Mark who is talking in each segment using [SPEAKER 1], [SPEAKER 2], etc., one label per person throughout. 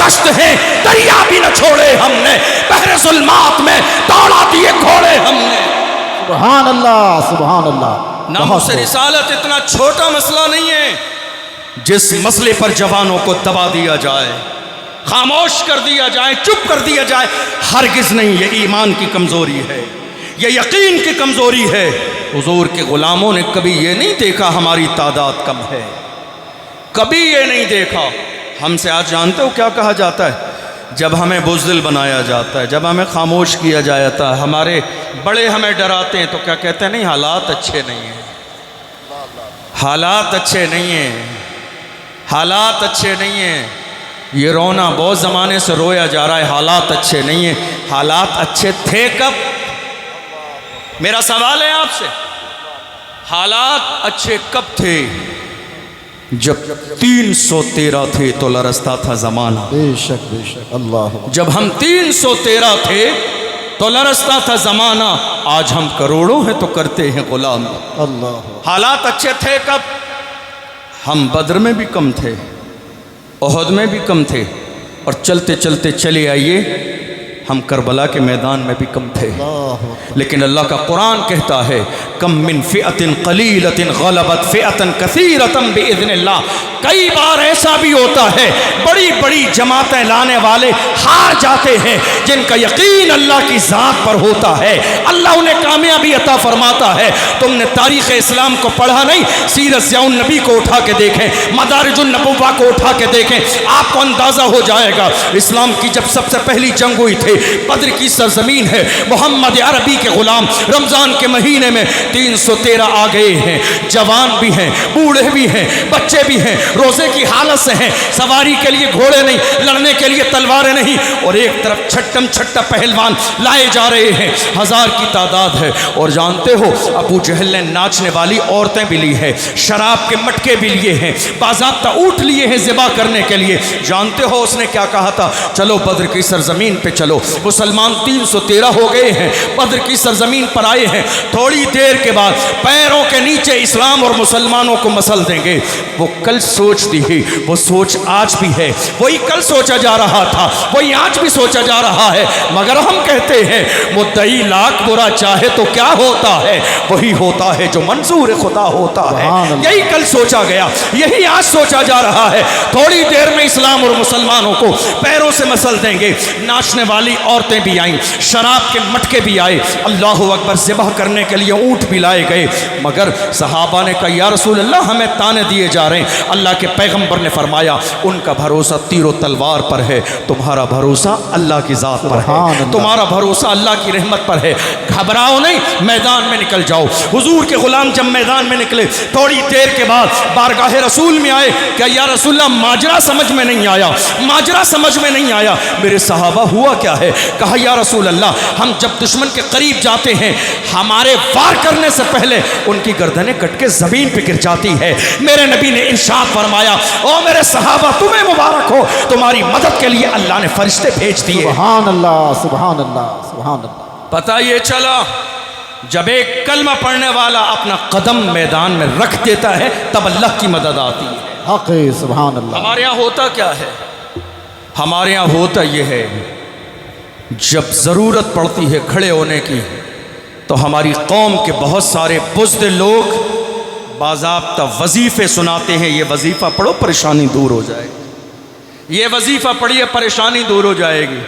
[SPEAKER 1] کشت ہیں دریا بھی نہ چھوڑے ہم نے، بحر ظلمات میں دوڑا دیے گھوڑے ہم نے۔
[SPEAKER 2] سبحان اللہ سبحان اللہ۔
[SPEAKER 1] ناموس رسالت اتنا چھوٹا مسئلہ نہیں ہے جس مسئلے پر جوانوں کو دبا دیا جائے، خاموش کر دیا جائے، چپ کر دیا جائے، ہرگز نہیں۔ یہ ایمان کی کمزوری ہے، یہ یقین کی کمزوری ہے۔ حضور کے غلاموں نے کبھی یہ نہیں دیکھا ہماری تعداد کم ہے، کبھی یہ نہیں دیکھا۔ ہم سے آج جانتے ہو کیا کہا جاتا ہے؟ جب ہمیں بزدل بنایا جاتا ہے، جب ہمیں خاموش کیا جاتا ہے، ہمارے بڑے ہمیں ڈراتے ہیں تو کیا کہتے ہیں؟ نہیں، حالات اچھے نہیں ہیں، حالات اچھے نہیں ہیں، حالات اچھے نہیں ہیں۔ یہ رونا بہت زمانے سے رویا جا رہا ہے، حالات اچھے نہیں ہیں۔ حالات اچھے تھے کب؟ میرا سوال ہے آپ سے، حالات اچھے کب تھے؟ جب 313 تھے تو لرزتا تھا زمانہ۔
[SPEAKER 2] بے شک بے شک اللہ۔
[SPEAKER 1] جب ہم 313 تھے تو لرزتا تھا زمانہ، آج ہم کروڑوں ہیں تو کرتے ہیں غلام۔
[SPEAKER 2] اللہ۔
[SPEAKER 1] حالات اچھے تھے کب؟ ہم بدر میں بھی کم تھے، احد میں بھی کم تھے، اور چلتے چلتے چلے آئیے ہم کربلا کے میدان میں بھی کم تھے۔ لیکن اللہ کا قرآن کہتا ہے کم من فئۃ قلیلۃ غلبت فئۃ کثیرۃ باذن اللہ۔ کئی بار ایسا بھی ہوتا ہے بڑی بڑی جماعتیں لانے والے ہار جاتے ہیں، جن کا یقین اللہ کی ذات پر ہوتا ہے، اللہ انہیں کامیابی عطا فرماتا ہے۔ تم نے تاریخ اسلام کو پڑھا نہیں؟ سیرت ضیاء النبی کو اٹھا کے دیکھیں، مدارج النبوہ کو اٹھا کے دیکھیں، آپ کو اندازہ ہو جائے گا۔ اسلام کی جب سب سے پہلی جنگ ہوئی تھی، بدر کی سرزمین ہے، محمد عربی کے غلام رمضان کے مہینے میں 313 آ گئے ہیں، جوان بھی ہیں، بوڑھے بھی ہیں، بچے بھی ہیں، روزے کی حالت سے ہیں، سواری کے لیے گھوڑے نہیں، لڑنے کے لیے تلواریں نہیں، اور ایک طرف چھٹم چھٹا پہلوان لائے جا رہے ہیں، 1000 کی تعداد ہے۔ اور جانتے ہو ابو جہل نے ناچنے والی عورتیں بھی لی ہیں، شراب کے مٹکے بھی لیے ہیں، باضابطہ اونٹ لیے ہیں ذبح کرنے کے لیے۔ جانتے ہو اس نے کیا کہا تھا؟ چلو بدر کی سرزمین پہ چلو، مسلمان 313 ہو گئے ہیں، بدر کی سرزمین پر آئے ہیں، تھوڑی دیر کے بعد پیروں کے نیچے اسلام اور مسلمانوں کو مسل دیں گے۔ وہ کل سوچ دی ہے، وہ سوچ آج بھی ہے، وہی کل سوچا جا رہا تھا، وہی آج بھی سوچا جا رہا ہے، مگر ہم کہتے ہیں مدعی لاکھ برا چاہے تو کیا ہوتا ہے؟ وہی ہوتا ہے جو منظور خدا ہوتا ہے۔ یہی کل سوچا گیا، یہی آج سوچا جا رہا ہے۔ تھوڑی دیر میں اسلام اور مسلمانوں کو پیروں سے مسل دیں گے۔ ناچنے والی عورتیں بھی آئیں، شراب کے مٹکے بھی آئے، اللہ اکبر، ذبح کرنے کے لیے اونٹ بھی لائے گئے۔ مگر صحابہ نے کہا یا رسول اللہ ہمیں تانے دیے جا رہے ہیں۔ اللہ کے پیغمبر نے فرمایا ان کا بھروسہ تیر و تلوار پر ہے، تمہارا بھروسہ اللہ کی ذات پر ہے، تمہارا بھروسہ اللہ کی رحمت پر ہے۔ گھبراؤ نہیں، میدان میں نکل جاؤ۔ حضور کے غلام جب میدان میں نکلے تھوڑی دیر کے بعد بارگاہ رسول میں آئے کہ یا رسول اللہ ماجرا سمجھ میں نہیں آیا، ماجرا سمجھ میں نہیں آیا۔ میرے صحابہ ہوا کیا ہے؟ کہا یا رسول اللہ ہم جب دشمن کے قریب جاتے ہیں ہمارے وار کرنے سے پہلے ان کی گردنیں کٹ کے زمین پہ گر جاتی ہے۔ میرے نبی نے ارشاد فرمایا او میرے صحابہ تمہیں مبارک ہو، تمہاری مدد کے لیے اللہ نے فرشتے بھیج دیے۔
[SPEAKER 2] سبحان اللہ سبحان اللہ سبحان اللہ۔
[SPEAKER 1] پتہ یہ چلا جب ایک کلمہ پڑھنے والا اپنا قدم میدان میں رکھ دیتا ہے تب اللہ کی مدد آتی ہے۔
[SPEAKER 2] حق سبحان اللہ۔
[SPEAKER 1] ہمارے ہاں ہوتا کیا ہے؟ ہمارے ہاں ہوتا یہ ہے جب ضرورت پڑتی ہے کھڑے ہونے کی تو ہماری قوم کے بہت سارے بزدل لوگ باضابطہ وظیفے سناتے ہیں، یہ وظیفہ پڑھو پریشانی دور ہو جائے گی، یہ وظیفہ پڑھیے پریشانی دور ہو جائے گی۔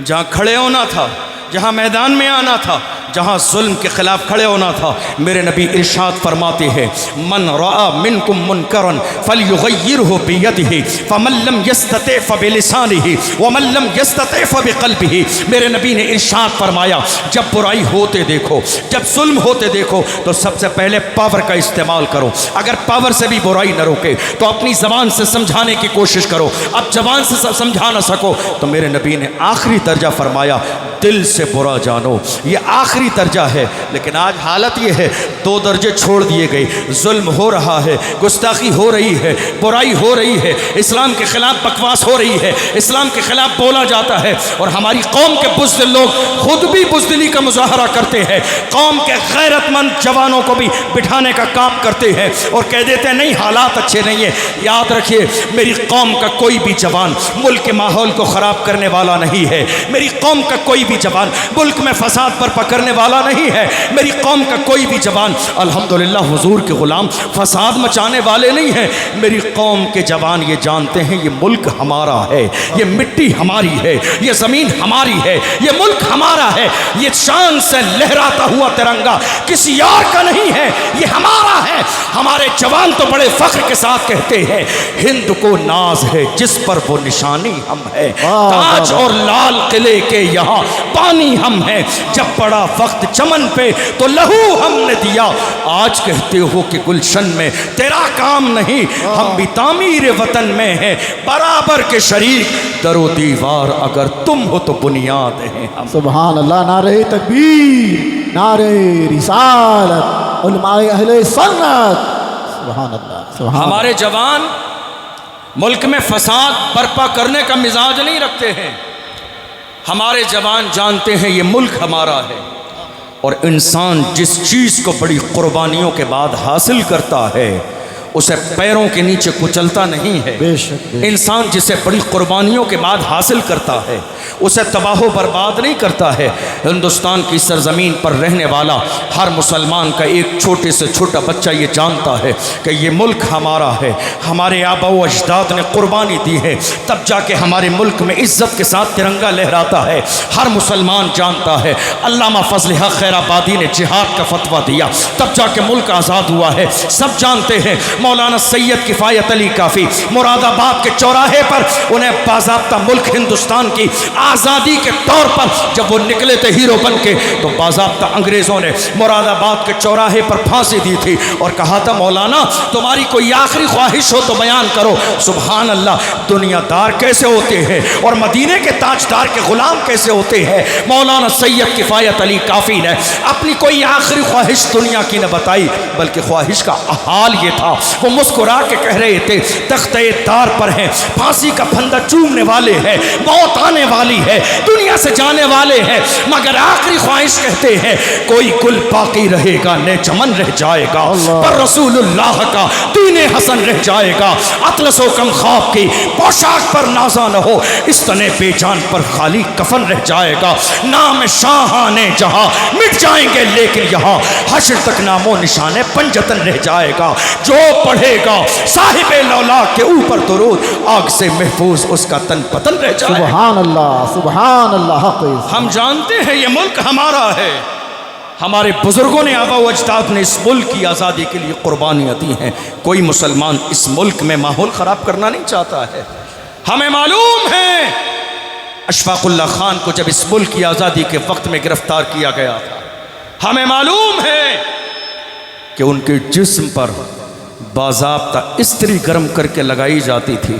[SPEAKER 1] جہاں کھڑے ہونا تھا، جہاں میدان میں آنا تھا، جہاں ظلم کے خلاف کھڑے ہونا تھا، میرے نبی ارشاد فرماتے ہیں من رأى منکم منکرا فلیغیرہ بیدہ فمن لم یستطع فبلسانہ ومن لم یستطع فبقلبہ۔ میرے نبی نے ارشاد فرمایا جب برائی ہوتے دیکھو، جب ظلم ہوتے دیکھو تو سب سے پہلے پاور کا استعمال کرو۔ اگر پاور سے بھی برائی نہ روکے تو اپنی زبان سے سمجھانے کی کوشش کرو۔ اب زبان سے سمجھا نہ سکو تو میرے نبی نے آخری درجہ فرمایا دل سے برا جانو، یہ آخری درجہ ہے۔ لیکن آج حالت یہ ہے 2 درجے چھوڑ دیے گئے، ظلم ہو رہا ہے، گستاخی ہو رہی ہے، برائی ہو رہی ہے، اسلام کے خلاف بکواس ہو رہی ہے، اسلام کے خلاف بولا جاتا ہے، اور ہماری قوم کے بزدل لوگ خود بھی بزدلی کا مظاہرہ کرتے ہیں، قوم کے غیرت مند جوانوں کو بھی بٹھانے کا کام کرتے ہیں اور کہہ دیتے ہیں نہیں حالات اچھے نہیں ہیں۔ یاد رکھیے میری قوم کا کوئی بھی جوان ملک کے ماحول کو خراب کرنے والا نہیں ہے، میری قوم کا کوئی بھی جوان ملک میں فساد برپا کرنے والا نہیں ہے، میری قوم کا کوئی بھی جوان الحمدللہ حضور کے غلام فساد مچانے والے نہیں ہیں۔ میری قوم کے جوان یہ جانتے ہیں یہ ملک ہمارا ہے، یہ مٹی ہماری ہے، یہ زمین ہماری ہے، یہ ملک ہمارا ہے، یہ شان سے لہراتا ہوا ترنگا کسی اور کا نہیں ہے، یہ ہمارا ہے۔ ہمارے جوان تو بڑے فخر کے ساتھ کہتے ہیں ہند کو ناز ہے جس پر وہ نشانی ہم ہے، تاج اور لال قلعے کے یہاں پانی ہم ہیں، جب پڑا وقت چمن پہ تو لہو ہم نے دیا، آج کہتے ہو کہ گلشن میں تیرا کام نہیں، ہم بھی تعمیر وطن میں ہیں برابر کے شریک، در و دیوار اگر تم ہو تو بنیاد ہیں ہم۔
[SPEAKER 2] سبحان اللہ، نعرہ تکبیر، نعرہ رسالت، علماء اہل سنت، سبحان اللہ، سبحان اللہ۔
[SPEAKER 1] ہمارے جوان ملک میں فساد برپا کرنے کا مزاج نہیں رکھتے ہیں، ہمارے جوان جانتے ہیں یہ ملک ہمارا ہے، اور انسان جس چیز کو بڑی قربانیوں کے بعد حاصل کرتا ہے اسے پیروں کے نیچے کچلتا نہیں ہے۔
[SPEAKER 2] بے شک
[SPEAKER 1] انسان جسے بڑی قربانیوں کے بعد حاصل کرتا ہے اسے تباہ و برباد نہیں کرتا ہے۔ ہندوستان کی سرزمین پر رہنے والا ہر مسلمان کا ایک چھوٹے سے چھوٹا بچہ یہ جانتا ہے کہ یہ ملک ہمارا ہے، ہمارے آبا و اجداد نے قربانی دی ہے، تب جا کے ہمارے ملک میں عزت کے ساتھ ترنگا لہراتا ہے۔ ہر مسلمان جانتا ہے علامہ فضل حق خیر آبادی نے جہاد کا فتویٰ دیا تب جا کے ملک آزاد ہوا ہے۔ سب جانتے ہیں مولانا سید کفایت علی کافی مراد آباد کے چوراہے پر انہیں باضابطہ ملک ہندوستان کی آزادی کے طور پر جب وہ نکلے تھے ہیرو بن کے تو باضابطہ انگریزوں نے مراد آباد کے چوراہے پر پھانسی دی تھی اور کہا تھا مولانا تمہاری کوئی آخری خواہش ہو تو بیان کرو۔ سبحان اللہ، دنیا دار کیسے ہوتے ہیں اور مدینے کے تاجدار کے غلام کیسے ہوتے ہیں۔ مولانا سید کفایت علی کافی نے اپنی کوئی آخری خواہش دنیا کی نہ بتائی بلکہ خواہش کا حال یہ تھا، وہ مسکرا کے کہہ رہے تھے تختہ دار پر ہیں، پھانسی کا پھندا چومنے والے ہیں، موت آنے والی ہے، دنیا سے جانے والے ہیں، مگر آخری خواہش کہتے ہیں کوئی گل باقی رہے گا نہ چمن رہ جائے گا، پر رسول اللہ کا دین حسن رہ جائے گا، اطلس و کم خواب کی پوشاک پر نازا نہ ہو، اس تنے بے جان پر خالی کفن رہ جائے گا، نام شاہان جہاں مٹ جائیں گے لیکن یہاں حشر تک نام و نشان پنجتن رہ جائے گا، جو پڑھے گا صاحب لولا کے اوپر درود آگ سے محفوظ اس کا تن پتن رہ جائے۔
[SPEAKER 2] سبحان اللہ، سبحان اللہ، حق
[SPEAKER 1] ہم جانتے ہیں یہ ملک ہمارا ہے، ہمارے بزرگوں نے آبا و اجداد نے اس ملک کی آزادی کے لیے قربانیاں دی ہیں، کوئی مسلمان اس ملک میں ماحول خراب کرنا نہیں چاہتا ہے۔ ہمیں معلوم ہے اشفاق اللہ خان کو جب اس ملک کی آزادی کے وقت میں گرفتار کیا گیا تھا، ہمیں معلوم ہے کہ ان کے جسم پر باضابطہ استری گرم کر کے لگائی جاتی تھی،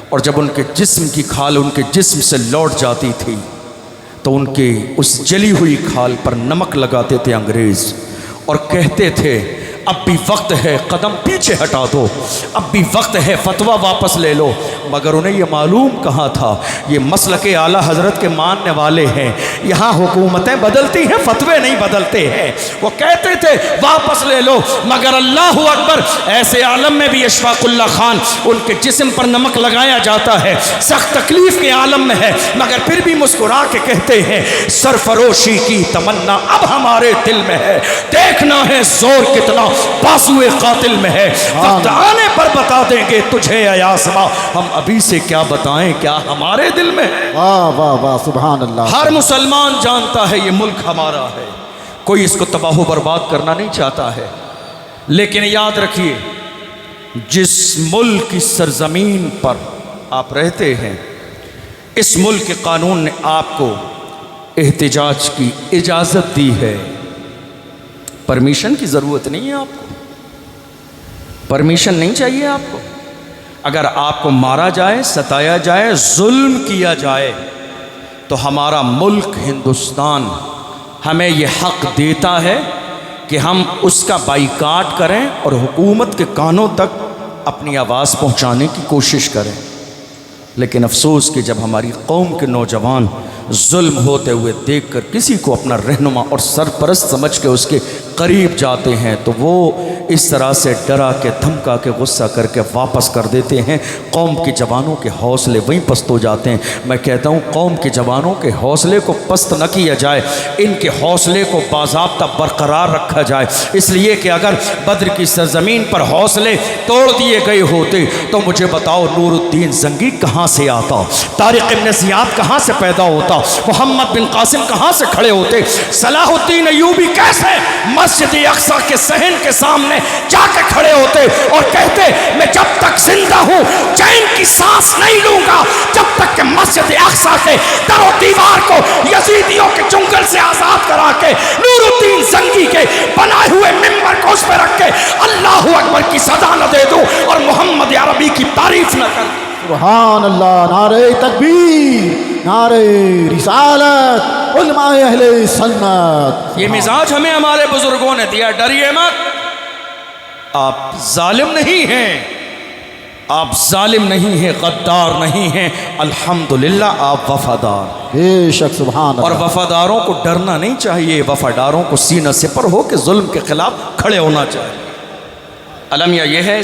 [SPEAKER 1] اور جب ان کے جسم کی کھال ان کے جسم سے لوٹ جاتی تھی تو ان کے اس جلی ہوئی کھال پر نمک لگاتے تھے انگریز اور کہتے تھے اب بھی وقت ہے قدم پیچھے ہٹا دو، اب بھی وقت ہے فتویٰ واپس لے لو، مگر انہیں یہ معلوم کہاں تھا یہ مسلک اعلیٰ حضرت کے ماننے والے ہیں، یہاں حکومتیں بدلتی ہیں فتوے نہیں بدلتے ہیں۔ وہ کہتے تھے واپس لے لو، مگر اللہ اکبر ایسے عالم میں بھی اشفاق اللہ خان ان کے جسم پر نمک لگایا جاتا ہے، سخت تکلیف کے عالم میں ہے مگر پھر بھی مسکرا کے کہتے ہیں سرفروشی کی تمنا اب ہمارے دل میں ہے، دیکھنا ہے زور کتنا بازوئے قاتل میں ہے، وقت آنے پر بتا دیں گے تجھے اے آسماں ہم ابھی سے کیا بتائیں کیا ہمارے دل میں ہے۔
[SPEAKER 2] واہ واہ واہ، سبحان اللہ۔
[SPEAKER 1] ہر مسلمان جانتا ہے یہ ملک ہمارا ہے، کوئی اس کو تباہ و برباد کرنا نہیں چاہتا ہے، لیکن یاد رکھیے جس ملک کی سرزمین پر آپ رہتے ہیں اس ملک کے قانون نے آپ کو احتجاج کی اجازت دی ہے، پرمیشن کی ضرورت نہیں ہے، آپ کو پرمیشن نہیں چاہیے۔ آپ کو اگر آپ کو مارا جائے، ستایا جائے، ظلم کیا جائے، تو ہمارا ملک ہندوستان ہمیں یہ حق دیتا ہے کہ ہم اس کا بائیکاٹ کریں اور حکومت کے کانوں تک اپنی آواز پہنچانے کی کوشش کریں. لیکن افسوس کہ جب ہماری قوم کے نوجوان ظلم ہوتے ہوئے دیکھ کر کسی کو اپنا رہنما اور سرپرست سمجھ کے اس کے قریب جاتے ہیں تو وہ اس طرح سے ڈرا کے دھمکا کے غصہ کر کے واپس کر دیتے ہیں. قوم کے جوانوں کے حوصلے وہیں پست ہو جاتے ہیں. میں کہتا ہوں قوم کے جوانوں کے حوصلے کو پست نہ کیا جائے، ان کے حوصلے کو باضابطہ برقرار رکھا جائے. اس لیے کہ اگر بدر کی سرزمین پر حوصلے توڑ دیے گئے ہوتے تو مجھے بتاؤ نور الدین زنگی کہاں سے آتا، طارق ابن زیاد کہاں سے پیدا ہوتا، محمد بن قاسم کہاں سے کھڑے ہوتے، صلاح الدین ایوبی کیسے مسجد اقصی کے صحن کے سامنے جا کے کھڑے ہوتے اور کہتے میں جب تک زندہ ہوں چین کی سانس نہیں لوں گا جب تک کہ مسجد اقصی کے در و دیوار کو یزیدیوں کے چنگل سے آزاد کرا کے نور الدین زنگی کے بنائے ہوئے ممبر کو اس پہ رکھ کے اللہ اکبر کی صدا نہ دے دوں اور محمد عربی کی تعریف نہ کر.
[SPEAKER 2] سبحان اللہ. نعرہ تکبیر، نعرہ رسالت، علماء اہل سنت.
[SPEAKER 1] یہ مزاج ہمیں ہمارے بزرگوں نے دیا. ڈریے مت، آپ ظالم نہیں ہیں، آپ ظالم نہیں ہیں، غدار نہیں ہیں، الحمدللہ آپ وفادار.
[SPEAKER 2] بے شک سبحان
[SPEAKER 1] اور
[SPEAKER 2] اللہ.
[SPEAKER 1] وفاداروں کو ڈرنا نہیں چاہیے، وفاداروں کو سینہ سپر ہو کے ظلم کے خلاف کھڑے ہونا چاہیے. المیہ یہ ہے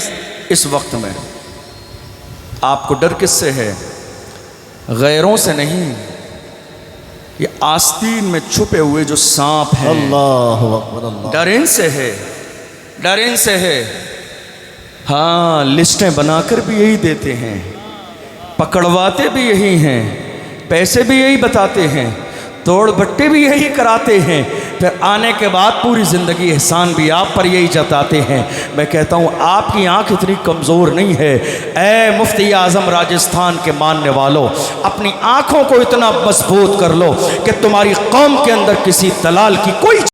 [SPEAKER 1] اس وقت میں آپ کو ڈر کس سے ہے؟ غیروں سے نہیں، یہ آستین میں چھپے ہوئے جو سانپ ہیں
[SPEAKER 2] اللہ اکبر. اللہ.
[SPEAKER 1] ڈر ان سے ہے، ڈر ان سے ہے. ہاں لسٹیں بنا کر بھی یہی دیتے ہیں، پکڑواتے بھی یہی ہیں، پیسے بھی یہی بتاتے ہیں، توڑ بٹے بھی یہی کراتے ہیں، پھر آنے کے بعد پوری زندگی احسان بھی آپ پر یہی جتاتے ہیں. میں کہتا ہوں آپ کی آنکھ اتنی کمزور نہیں ہے. اے مفتی اعظم راجستھان کے ماننے والوں، اپنی آنکھوں کو اتنا مضبوط کر لو کہ تمہاری قوم کے اندر کسی دلال کی کوئی